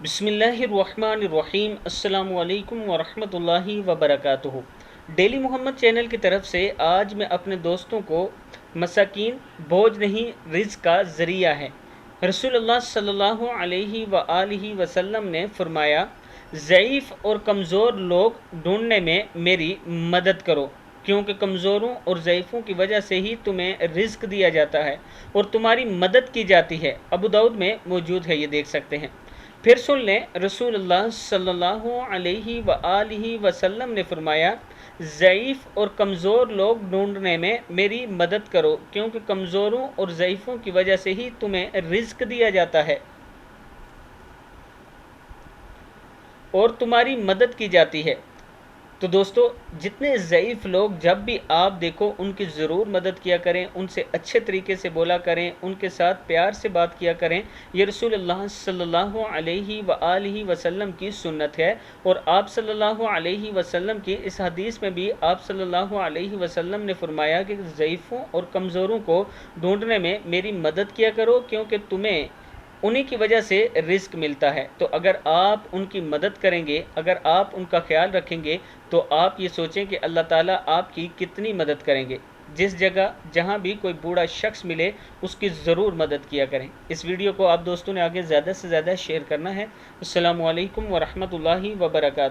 بسم اللہ الرحمن الرحیم۔ السلام علیکم ورحمۃ اللہ وبرکاتہ۔ ڈیلی محمد چینل کی طرف سے آج میں اپنے دوستوں کو مساکین بوجھ نہیں رزق کا ذریعہ ہے۔ رسول اللہ صلی اللہ علیہ وآلہ وسلم نے فرمایا، ضعیف اور کمزور لوگ ڈھونڈنے میں میری مدد کرو، کیونکہ کمزوروں اور ضعیفوں کی وجہ سے ہی تمہیں رزق دیا جاتا ہے اور تمہاری مدد کی جاتی ہے۔ ابو داؤد میں موجود ہے، یہ دیکھ سکتے ہیں۔ پھر سن لیں، رسول اللہ صلی اللہ علیہ وآلہ وسلم نے فرمایا، ضعیف اور کمزور لوگ ڈھونڈنے میں میری مدد کرو، کیونکہ کمزوروں اور ضعیفوں کی وجہ سے ہی تمہیں رزق دیا جاتا ہے اور تمہاری مدد کی جاتی ہے۔ تو دوستو، جتنے ضعیف لوگ جب بھی آپ دیکھو ان کی ضرور مدد کیا کریں، ان سے اچھے طریقے سے بولا کریں، ان کے ساتھ پیار سے بات کیا کریں۔ یہ رسول اللہ صلی اللہ علیہ وآلہ وسلم کی سنت ہے، اور آپ صلی اللہ علیہ وسلم کی اس حدیث میں بھی آپ صلی اللہ علیہ وسلم نے فرمایا کہ ضعیفوں اور کمزوروں کو ڈھونڈنے میں میری مدد کیا کرو، کیونکہ تمہیں انہی کی وجہ سے رزق ملتا ہے۔ تو اگر آپ ان کی مدد کریں گے، اگر آپ ان کا خیال رکھیں گے، تو آپ یہ سوچیں کہ اللہ تعالیٰ آپ کی کتنی مدد کریں گے۔ جس جگہ جہاں بھی کوئی بوڑھا شخص ملے، اس کی ضرور مدد کیا کریں۔ اس ویڈیو کو آپ دوستوں نے آگے زیادہ سے زیادہ شیئر کرنا ہے۔ السلام علیکم ورحمۃ اللہ وبرکاتہ۔